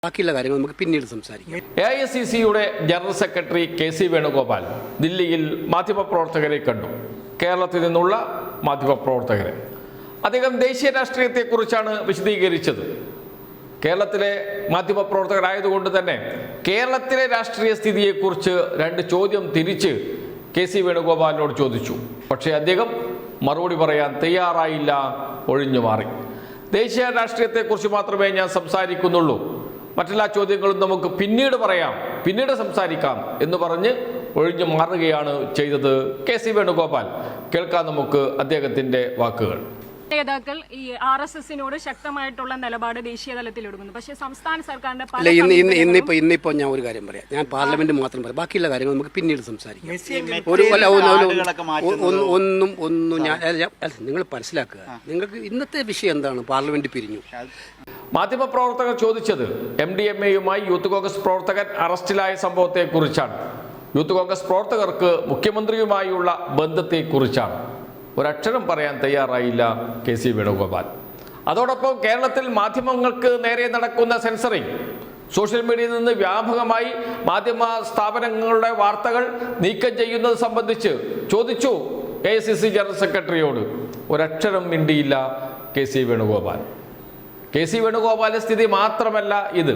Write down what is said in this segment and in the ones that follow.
ബാക്കിയുള്ള കാര്യങ്ങൾ നമുക്ക് പിന്നീട് സംസാരിക്കാം. AICCയുടെ ജനറൽ സെക്രട്ടറി KC വേണുഗോപാൽ ദില്ലിയിൽ മാധ്യമപ്രവർത്തകരെ കണ്ടു. കേരളത്തിൽ നിന്നുള്ള മാധ്യമപ്രവർത്തകരെ അദ്ദേഹം ദേശീയ രാഷ്ട്രീയത്തെക്കുറിച്ചാണ് വിശദീകരിച്ചത്. കേരളത്തിലെ മാധ്യമപ്രവർത്തകരായതുകൊണ്ട് തന്നെ കേരളത്തിലെ രാഷ്ട്രീയ സ്ഥിതിയെക്കുറിച്ച് രണ്ട് ചോദ്യം തിരിച്ച് KC വേണുഗോപാലിനോട് ചോദിച്ചു. പക്ഷേ അദ്ദേഹം മറുപടി പറയാൻ തയ്യാറായില്ല, ഒഴിഞ്ഞു മാറി. ദേശീയ രാഷ്ട്രീയത്തെക്കുറിച്ച് മാത്രമേ ഞാൻ സംസാരിക്കുന്നുള്ളൂ, മറ്റെല്ലാ ചോദ്യങ്ങളും നമുക്ക് പിന്നീട് പറയാം, പിന്നീട് സംസാരിക്കാം എന്ന് പറഞ്ഞ് ഒഴിഞ്ഞു മാറുകയാണ് ചെയ്തത് KC വേണുഗോപാൽ. കേൾക്കാം നമുക്ക് അദ്ദേഹത്തിന്റെ വാക്കുകൾ. നേതാക്കൾ ഈ RSSനോട് ശക്തമായിട്ടുള്ള നിലപാട് ദേശീയ തലത്തിൽ എടുക്കുന്നു. പക്ഷേ സംസ്ഥാന സർക്കാരിന്റെ ഇന്നിപ്പോ ഞാൻ ഒരു കാര്യം പറയാം. ഞാൻ പാർലമെന്റ് മാത്രം പറയാം, ബാക്കിയുള്ള കാര്യങ്ങൾ നമുക്ക് പിന്നീട് സംസാരിക്കാം. നിങ്ങൾ മനസ്സിലാക്കുക, നിങ്ങൾക്ക് ഇന്നത്തെ വിഷയം എന്താണ്? പാർലമെന്റ് പിരിഞ്ഞു. മാധ്യമപ്രവർത്തകർ ചോദിച്ചത് MDMAയുമായി യൂത്ത് കോൺഗ്രസ് പ്രവർത്തകൻ അറസ്റ്റിലായ സംഭവത്തെക്കുറിച്ചാണ്. യൂത്ത് കോൺഗ്രസ് പ്രവർത്തകർക്ക് മുഖ്യമന്ത്രിയുമായുള്ള ബന്ധത്തെക്കുറിച്ചാണ്. ഒരക്ഷരം പറയാൻ തയ്യാറായില്ല KC വേണുഗോപാൽ. അതോടൊപ്പം കേരളത്തിൽ മാധ്യമങ്ങൾക്ക് നേരെ നടക്കുന്ന സെൻസറിങ്, സോഷ്യൽ മീഡിയയിൽ നിന്ന് വ്യാപകമായി മാധ്യമ സ്ഥാപനങ്ങളുടെ വാർത്തകൾ നീക്കം ചെയ്യുന്നത് സംബന്ധിച്ച് ചോദിച്ചു AICC ജനറൽ സെക്രട്ടറിയോട്. ഒരക്ഷരം മിണ്ടിയില്ല KC വേണുഗോപാൽ. KC വേണുഗോപാലിന്റെ സ്ഥിതി മാത്രമല്ല ഇത്.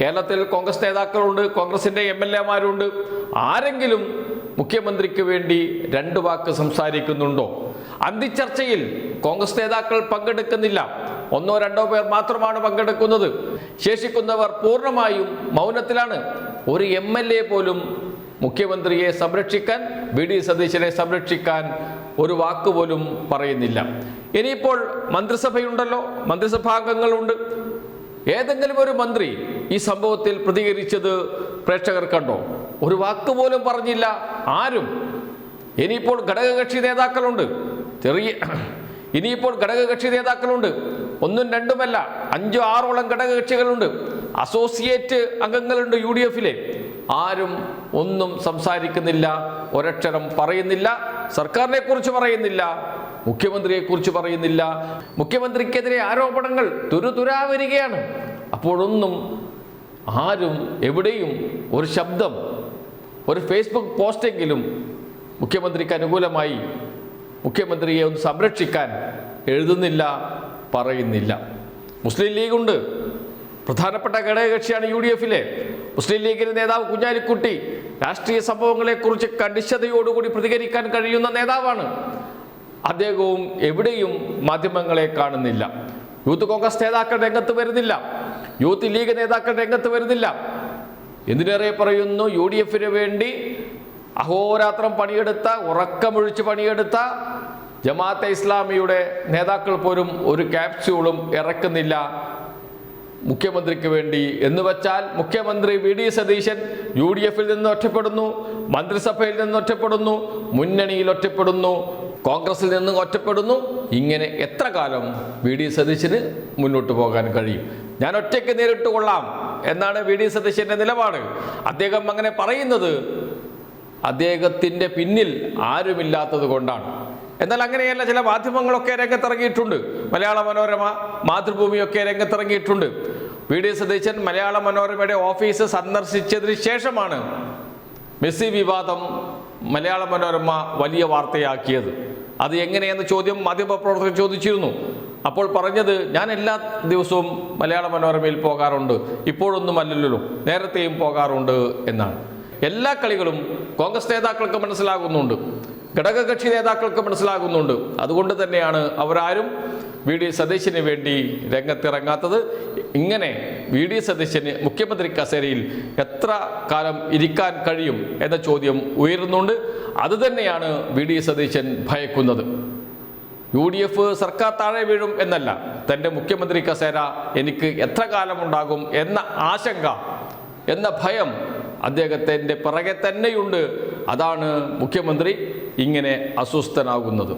കേരളത്തിൽ കോൺഗ്രസ് നേതാക്കളുണ്ട്, കോൺഗ്രസിന്റെ MLAമാരുണ്ട്. ആരെങ്കിലും മുഖ്യമന്ത്രിക്ക് വേണ്ടി രണ്ട് വാക്ക് സംസാരിക്കുന്നുണ്ടോ? അന്തിച്ചർച്ചയിൽ കോൺഗ്രസ് നേതാക്കൾ പങ്കെടുക്കുന്നില്ല. ഒന്നോ രണ്ടോ പേർ മാത്രമാണ് പങ്കെടുക്കുന്നത്. ശേഷിക്കുന്നവർ പൂർണ്ണമായും മൗനത്തിലാണ്. ഒരു MLA പോലും മുഖ്യമന്ത്രിയെ സംരക്ഷിക്കാൻ, VD സതീശനെ സംരക്ഷിക്കാൻ ഒരു വാക്കുപോലും പറയുന്നില്ല. ഇനിയിപ്പോൾ മന്ത്രിസഭയുണ്ടല്ലോ, മന്ത്രിസഭാംഗങ്ങളുണ്ട്. ഏതെങ്കിലും ഒരു മന്ത്രി ഈ സംഭവത്തിൽ പ്രതികരിച്ചത് പ്രേക്ഷകർ കണ്ടോ? ഒരു വാക്ക് പോലും പറഞ്ഞില്ല ആരും. ഇനിയിപ്പോൾ ഘടകകക്ഷി നേതാക്കളുണ്ട്, ഇനിയിപ്പോൾ ഘടകകക്ഷി നേതാക്കളുണ്ട്. ഒന്നും രണ്ടുമല്ല, 5-6ഓളം ഘടകകക്ഷികളുണ്ട്. അസോസിയേറ്റ് അംഗങ്ങളുണ്ട് UDFലെ. ആരും ഒന്നും സംസാരിക്കുന്നില്ല, ഒരക്ഷരം പറയുന്നില്ല. സർക്കാരിനെ കുറിച്ച് പറയുന്നില്ല, മുഖ്യമന്ത്രിയെക്കുറിച്ച് പറയുന്നില്ല. മുഖ്യമന്ത്രിക്കെതിരെ ആരോപണങ്ങൾ തുരുതുരാ വരികയാണ്. അപ്പോഴൊന്നും ആരും എവിടെയും ഒരു ശബ്ദം, ഒരു ഫേസ്ബുക്ക് പോസ്റ്റെങ്കിലും മുഖ്യമന്ത്രിക്ക് അനുകൂലമായി മുഖ്യമന്ത്രിയെ ഒന്ന് സംരക്ഷിക്കാൻ എഴുതുന്നില്ല, പറയുന്നില്ല. മുസ്ലിം ലീഗുണ്ട്, പ്രധാനപ്പെട്ട ഘടകകക്ഷിയാണ് UDFലെ. മുസ്ലിം ലീഗിന്റെ നേതാവ് കുഞ്ഞാലിക്കുട്ടി രാഷ്ട്രീയ സംഭവങ്ങളെക്കുറിച്ച് കണിശതയോടുകൂടി പ്രതികരിക്കാൻ കഴിയുന്ന നേതാവാണ്. അദ്ദേഹവും എവിടെയും മാധ്യമങ്ങളെ കാണുന്നില്ല. യൂത്ത് കോൺഗ്രസ് നേതാക്കൾ രംഗത്ത് വരുന്നില്ല, യൂത്ത് ലീഗ് നേതാക്കൾ രംഗത്ത് വരുന്നില്ല. എന്തിനേറെ പറയുന്നു, UDFന് വേണ്ടി അഹോരാത്രം പണിയെടുത്ത, ഉറക്കമൊഴിച്ച് പണിയെടുത്ത ജമാഅത്തെ ഇസ്ലാമിയുടെ നേതാക്കൾ പോലും ഒരു ക്യാപ്സ്യൂളും ഇറക്കുന്നില്ല മുഖ്യമന്ത്രിക്ക് വേണ്ടി. എന്ന് വെച്ചാൽ മുഖ്യമന്ത്രി VD സതീശൻ UDFൽ നിന്ന് ഒറ്റപ്പെടുന്നു, മന്ത്രിസഭയിൽ നിന്ന് ഒറ്റപ്പെടുന്നു, മുന്നണിയിൽ ഒറ്റപ്പെടുന്നു, കോൺഗ്രസിൽ നിന്ന് ഒറ്റപ്പെടുന്നു. ഇങ്ങനെ എത്ര കാലം VD സതീശന് മുന്നോട്ട് പോകാൻ കഴിയും? ഞാൻ ഒറ്റയ്ക്ക് നേരിട്ട് കൊള്ളാം എന്നാണ് VD സതീശന്റെ നിലപാട്. അദ്ദേഹം അങ്ങനെ പറയുന്നത് അദ്ദേഹത്തിൻ്റെ പിന്നിൽ ആരുമില്ലാത്തത് കൊണ്ടാണ്. എന്നാൽ അങ്ങനെയല്ല, ചില മാധ്യമങ്ങളൊക്കെ രംഗത്തിറങ്ങിയിട്ടുണ്ട്. മലയാള മനോരമ, മാതൃഭൂമിയൊക്കെ രംഗത്തിറങ്ങിയിട്ടുണ്ട്. VD സതീശൻ മലയാള മനോരമയുടെ ഓഫീസ് സന്ദർശിച്ചതിന് ശേഷമാണ് മെസ്സി വിവാദം മലയാള മനോരമ വലിയ വാർത്തയാക്കിയത്. അത് എങ്ങനെയെന്ന ചോദ്യം മാധ്യമപ്രവർത്തകർ ചോദിച്ചിരുന്നു. അപ്പോൾ പറഞ്ഞത്, ഞാൻ എല്ലാ ദിവസവും മലയാള മനോരമയിൽ പോകാറുണ്ട്, ഇപ്പോഴൊന്നും അല്ലല്ലോ, നേരത്തെയും പോകാറുണ്ട് എന്നാണ്. എല്ലാ കളികളും കോൺഗ്രസ് നേതാക്കൾക്ക് മനസ്സിലാകുന്നുണ്ട്, ഘടകകക്ഷി നേതാക്കൾക്ക് മനസ്സിലാകുന്നുണ്ട്. അതുകൊണ്ട് തന്നെയാണ് അവരാരും VD സതീശന് വേണ്ടി രംഗത്തിറങ്ങാത്തത്. ഇങ്ങനെ VD സതീശന് മുഖ്യമന്ത്രി കസേരയിൽ എത്ര കാലം ഇരിക്കാൻ കഴിയും എന്ന ചോദ്യം ഉയരുന്നുണ്ട്. അതുതന്നെയാണ് VD സതീശൻ ഭയക്കുന്നത്. UDF സർക്കാർ താഴെ വീഴും എന്നല്ല, തൻ്റെ മുഖ്യമന്ത്രി കസേര എനിക്ക് എത്ര കാലമുണ്ടാകും എന്ന ആശങ്ക, എന്ന ഭയം അദ്ദേഹത്തിൻ്റെ പിറകെ തന്നെയുണ്ട്. അതാണ് മുഖ്യമന്ത്രി ഇങ്ങനെ അസ്വസ്ഥനാകുന്നത്.